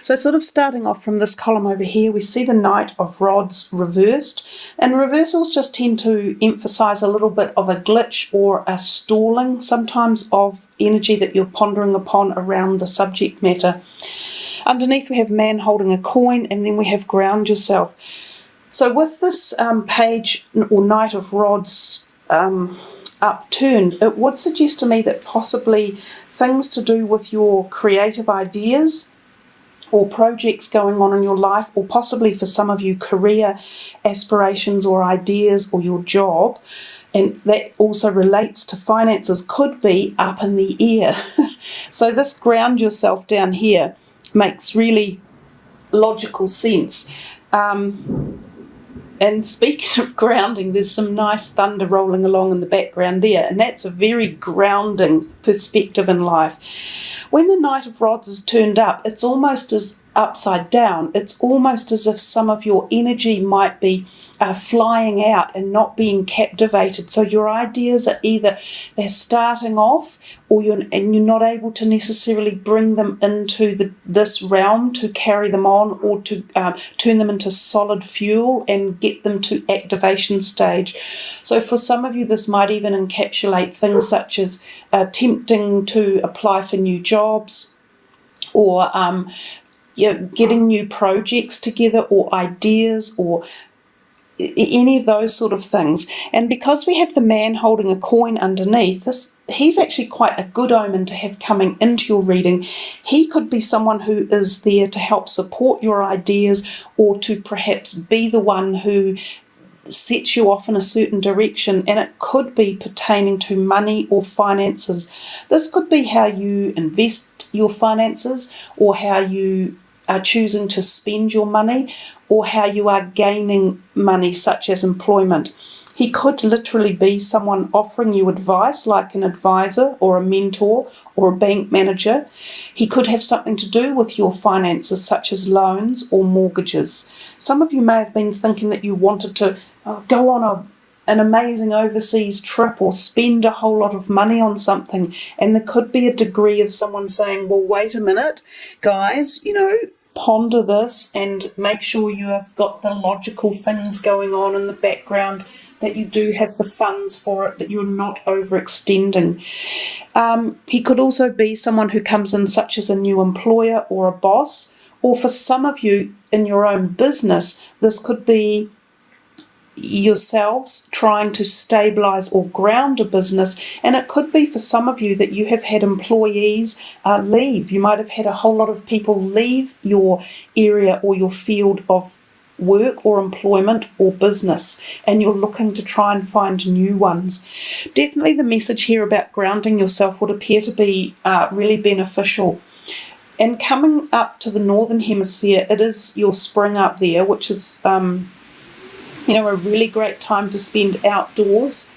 So sort of starting off from this column over here, we see the Knight of Rods reversed, and reversals just tend to emphasize a little bit of a glitch or a stalling sometimes of energy that you're pondering upon around the subject matter. Underneath we have man holding a coin, and then we have ground yourself. So with this page or Knight of Rods upturned, it would suggest to me that possibly things to do with your creative ideas or projects going on in your life, or possibly for some of you career aspirations or ideas or your job, and that also relates to finances, could be up in the air. So this ground yourself down here makes really logical sense. And speaking of grounding, there's some nice thunder rolling along in the background there, and that's a very grounding perspective in life. When the Knight of Rods is turned up, it's almost as upside down. It's almost as if some of your energy might be flying out and not being captivated. So your ideas are either they're starting off, or you're not able to necessarily bring them into this realm to carry them on, or to turn them into solid fuel and get them to activation stage. So for some of you, this might even encapsulate things such as attempting to apply for new jobs, or getting new projects together, or ideas, or any of those sort of things. And because we have the man holding a coin underneath this, he's actually quite a good omen to have coming into your reading. He could be someone who is there to help support your ideas, or to perhaps be the one who sets you off in a certain direction, and it could be pertaining to money or finances. This could be how you invest your finances, or how you are choosing to spend your money, or how you are gaining money, such as employment. He could literally be someone offering you advice, like an advisor or a mentor or a bank manager. He could have something to do with your finances, such as loans or mortgages. Some of you may have been thinking that you wanted to go on an amazing overseas trip, or spend a whole lot of money on something, and there could be a degree of someone saying, well, wait a minute, guys, ponder this and make sure you have got the logical things going on in the background, that you do have the funds for it, that you're not overextending. He could also be someone who comes in, such as a new employer or a boss, or for some of you in your own business, this could be yourselves trying to stabilize or ground a business. And it could be for some of you that you have had employees leave. You might have had a whole lot of people leave your area or your field of work or employment or business, and you're looking to try and find new ones. Definitely the message here about grounding yourself would appear to be really beneficial. And coming up to the northern hemisphere, it is your spring up there, which is a really great time to spend outdoors,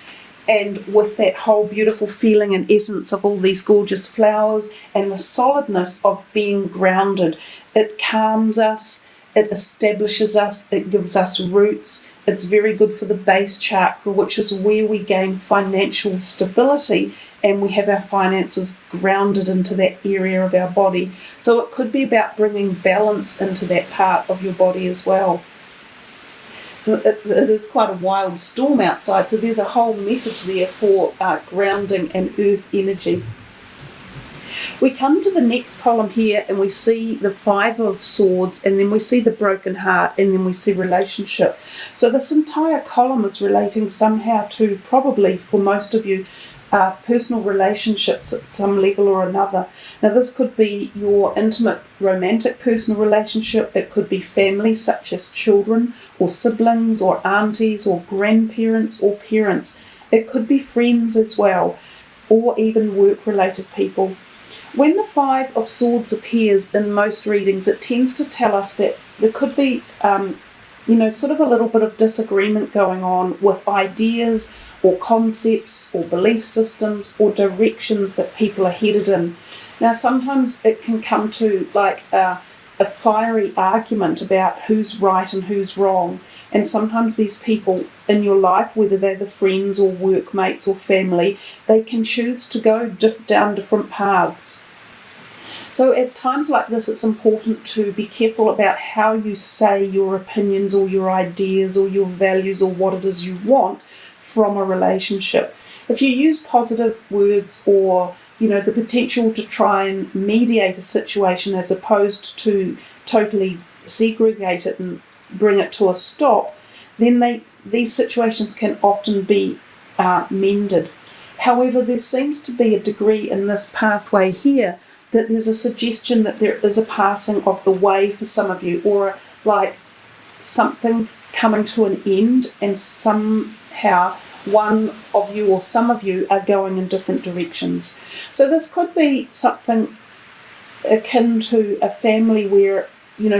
and with that whole beautiful feeling and essence of all these gorgeous flowers and the solidness of being grounded. It calms us, it establishes us, it gives us roots. It's very good for the base chakra, which is where we gain financial stability, and we have our finances grounded into that area of our body. So it could be about bringing balance into that part of your body as well. So it is quite a wild storm outside, so there's a whole message there for grounding and earth energy. We come to the next column here, and we see the Five of Swords, and then we see the broken heart, and then we see relationship. So this entire column is relating somehow to, probably for most of you, personal relationships at some level or another. Now this could be your intimate romantic personal relationship, it could be family such as children or siblings or aunties or grandparents or parents, it could be friends as well, or even work related people. When the Five of Swords appears in most readings, it tends to tell us that there could be sort of a little bit of disagreement going on with ideas or concepts or belief systems or directions that people are headed in. Now sometimes it can come to like a fiery argument about who's right and who's wrong, and sometimes these people in your life, whether they're the friends or workmates or family, they can choose to go down different paths. So at times like this, it's important to be careful about how you say your opinions or your ideas or your values or what it is you want from a relationship. If you use positive words or, the potential to try and mediate a situation as opposed to totally segregate it and bring it to a stop, then these situations can often be mended. However, there seems to be a degree in this pathway here that there's a suggestion that there is a passing of the way for some of you, or like something coming to an end, and somehow one of you or some of you are going in different directions. So this could be something akin to a family where,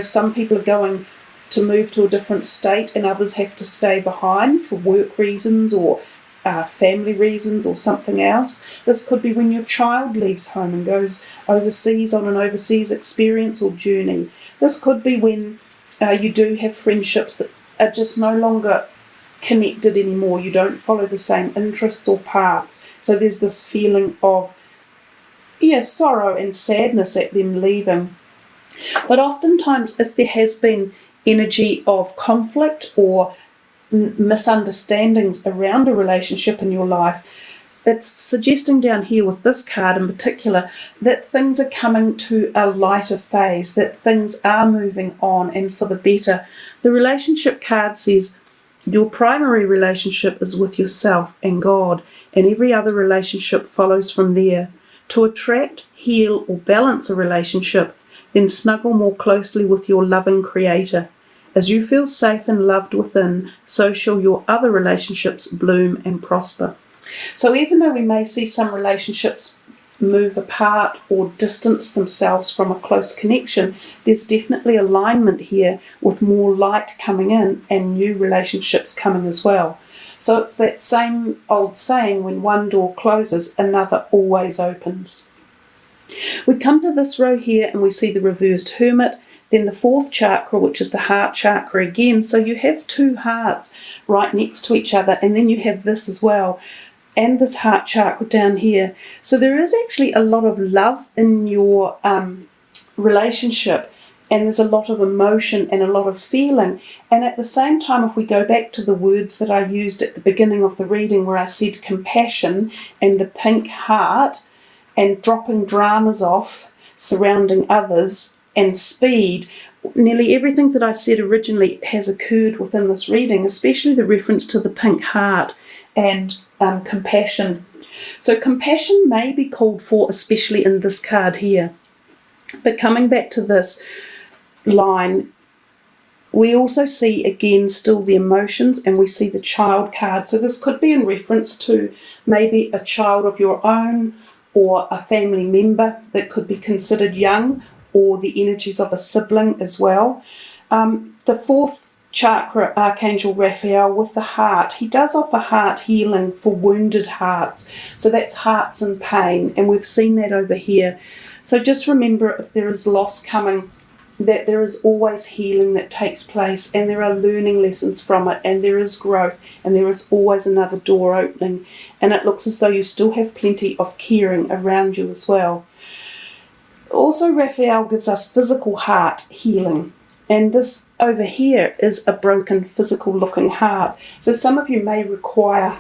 some people are going to move to a different state and others have to stay behind for work reasons or family reasons or something else. This could be when your child leaves home and goes overseas on an overseas experience or journey. This could be when you do have friendships that are just no longer connected anymore. You don't follow the same interests or paths. So there's this feeling of sorrow and sadness at them leaving. But oftentimes, if there has been energy of conflict or misunderstandings around a relationship in your life, it's suggesting down here with this card in particular that things are coming to a lighter phase, that things are moving on and for the better. The relationship card says your primary relationship is with yourself and God, and every other relationship follows from there. To attract, heal, or balance a relationship, then snuggle more closely with your loving Creator. As you feel safe and loved within, so shall your other relationships bloom and prosper. So even though we may see some relationships move apart or distance themselves from a close connection, there's definitely alignment here with more light coming in and new relationships coming as well. So it's that same old saying, when one door closes, another always opens. We come to this row here and we see the reversed Hermit, then the fourth chakra, which is the heart chakra again. So you have two hearts right next to each other, and then you have this as well, and this heart chakra down here. So there is actually a lot of love in your relationship, and there's a lot of emotion and a lot of feeling. And at the same time, if we go back to the words that I used at the beginning of the reading, where I said compassion and the pink heart and dropping dramas off surrounding others and speed, nearly everything that I said originally has occurred within this reading, especially the reference to the pink heart and compassion. So compassion may be called for, especially in this card here. But coming back to this line, we also see again still the emotions, and we see the child card. So this could be in reference to maybe a child of your own or a family member that could be considered young, or the energies of a sibling as well. The fourth chakra, Archangel Raphael, with the heart, he does offer heart healing for wounded hearts. So that's hearts in pain, and we've seen that over here. So just remember, if there is loss coming, that there is always healing that takes place, and there are learning lessons from it, and there is growth, and there is always another door opening, and it looks as though you still have plenty of caring around you as well. Also, Raphael gives us physical heart healing, and this over here is a broken physical looking heart. So some of you may require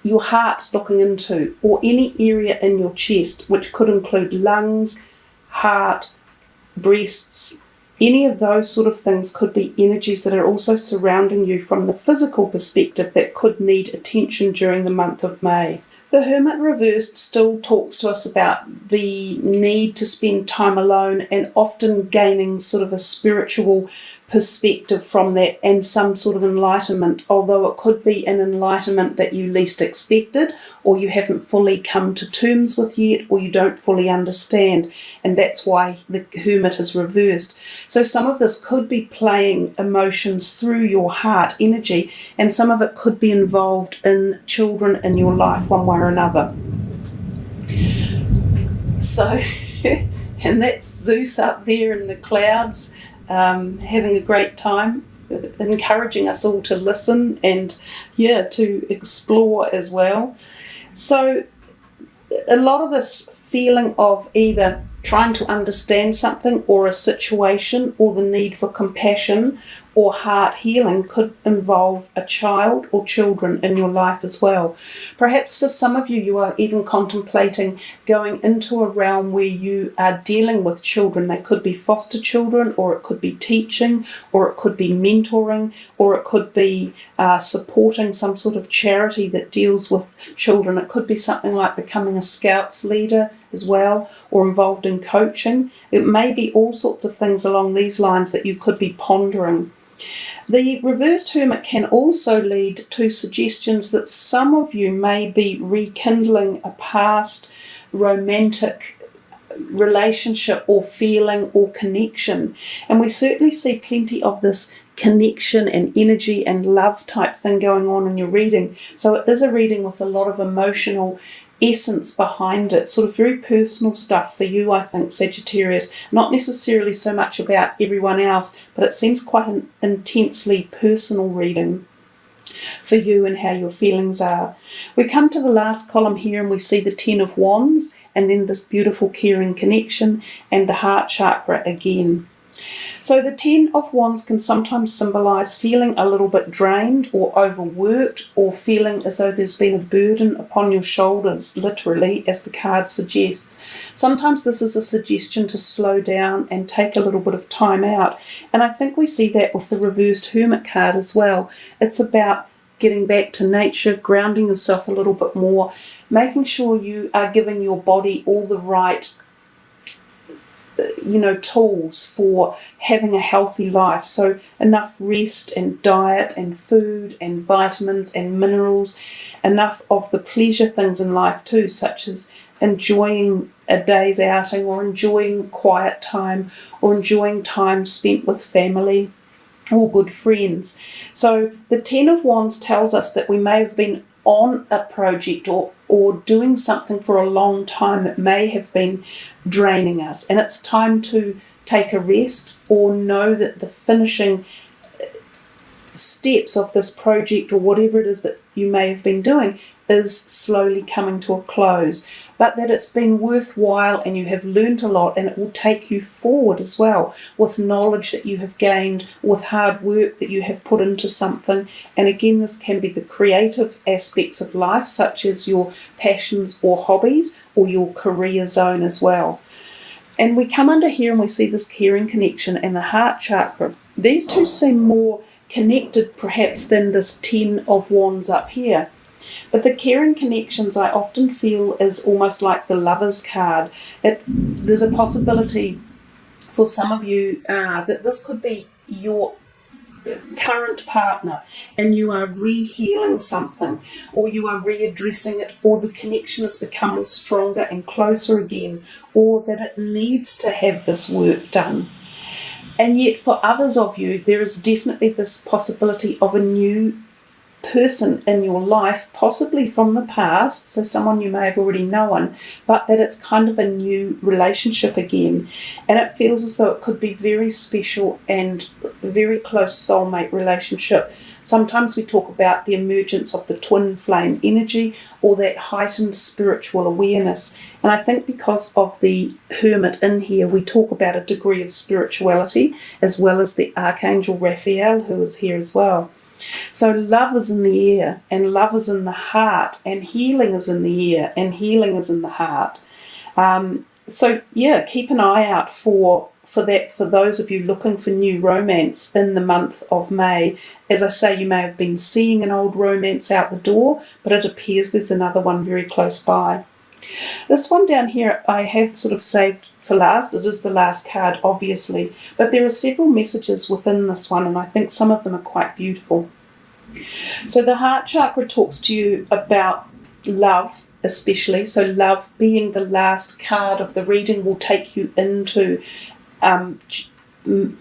your heart looking into, or any area in your chest, which could include lungs, heart, breasts. Any of those sort of things could be energies that are also surrounding you from the physical perspective that could need attention during the month of May. The Hermit reversed still talks to us about the need to spend time alone, and often gaining sort of a spiritual perspective from that and some sort of enlightenment, although it could be an enlightenment that you least expected, or you haven't fully come to terms with yet, or you don't fully understand, and that's why the Hermit is reversed. So some of this could be playing emotions through your heart energy, and some of it could be involved in children in your life one way or another. So and that's Zeus up there in the clouds, having a great time, encouraging us all to listen and to explore as well. So a lot of this feeling of either trying to understand something or a situation, or the need for compassion or heart healing could involve a child or children in your life as well. Perhaps for some of you, you are even contemplating going into a realm where you are dealing with children. They could be foster children, or it could be teaching, or it could be mentoring, or it could be supporting some sort of charity that deals with children. It could be something like becoming a Scouts leader as well, or involved in coaching. It may be all sorts of things along these lines that you could be pondering. The reversed hermit can also lead to suggestions that some of you may be rekindling a past romantic relationship or feeling or connection. And we certainly see plenty of this connection and energy and love type thing going on in your reading. So it is a reading with a lot of emotional essence behind it, sort of very personal stuff for you, I think, Sagittarius. Not necessarily so much about everyone else, but it seems quite an intensely personal reading for you and how your feelings are. We come to the last column here and we see the Ten of Wands, and then this beautiful caring connection and the heart chakra again. So the Ten of Wands can sometimes symbolise feeling a little bit drained or overworked, or feeling as though there's been a burden upon your shoulders, literally, as the card suggests. Sometimes this is a suggestion to slow down and take a little bit of time out. And I think we see that with the reversed Hermit card as well. It's about getting back to nature, grounding yourself a little bit more, making sure you are giving your body all the right tools for having a healthy life. So enough rest and diet and food and vitamins and minerals, enough of the pleasure things in life too, such as enjoying a day's outing, or enjoying quiet time, or enjoying time spent with family or good friends. So the Ten of Wands tells us that we may have been on a project or doing something for a long time that may have been draining us, and it's time to take a rest, or know that the finishing steps of this project or whatever it is that you may have been doing is slowly coming to a close, but that it's been worthwhile and you have learnt a lot, and it will take you forward as well with knowledge that you have gained, with hard work that you have put into something. And again, this can be the creative aspects of life, such as your passions or hobbies, or your career zone as well. And we come under here and we see this caring connection and the heart chakra. These two seem more connected perhaps than this Ten of Wands up here. But the caring connections, I often feel, is almost like the Lovers card. There's a possibility for some of you that this could be your current partner, and you are re-healing something, or you are readdressing it, or the connection is becoming stronger and closer again, or that it needs to have this work done. And yet for others of you, there is definitely this possibility of a new person in your life, possibly from the past, so someone you may have already known, but that it's kind of a new relationship again, and it feels as though it could be very special and very close soulmate relationship. Sometimes we talk about the emergence of the twin flame energy, or that heightened spiritual awareness, and I think because of the Hermit in here, we talk about a degree of spirituality, as well as the Archangel Raphael, who is here as well. So love is in the air, and love is in the heart, and healing is in the air, and healing is in the heart. So yeah, keep an eye out for that, for those of you looking for new romance in the month of May. As I say, you may have been seeing an old romance out the door, but it appears there's another one very close by. This one down here I have sort of saved for last. It is the last card, obviously, but there are several messages within this one, and I think some of them are quite beautiful. So the heart chakra talks to you about love, especially. So love being the last card of the reading will take you into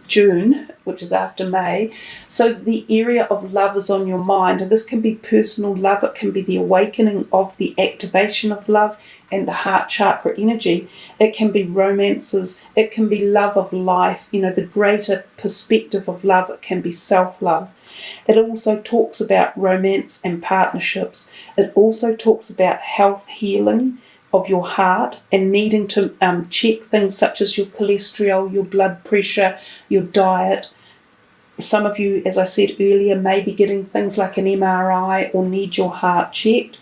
June, which is after May. So the area of love is on your mind, and this can be personal love, it can be the awakening of the activation of love and the heart chakra energy. It can be romances, it can be love of life, the greater perspective of love. It can be self-love. It also talks about romance and partnerships. It also talks about health, healing, of your heart and needing to check things such as your cholesterol, your blood pressure, your diet. Some of you, as I said earlier, may be getting things like an MRI or need your heart checked.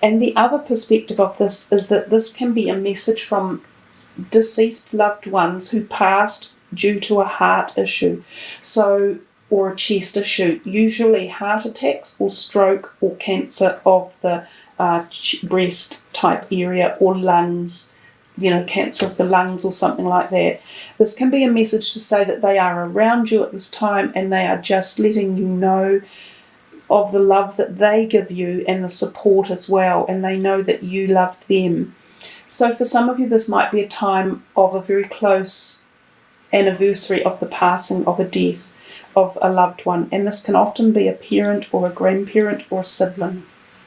And the other perspective of this is that this can be a message from deceased loved ones who passed due to a heart issue, or a chest issue, usually heart attacks or stroke or cancer of the breast type area, or lungs, cancer of the lungs or something like that. This can be a message to say that they are around you at this time and they are just letting you know of the love that they give you and the support as well, and they know that you loved them. So for some of you, this might be a time of a very close anniversary of the passing of a death of a loved one, and this can often be a parent or a grandparent or a sibling.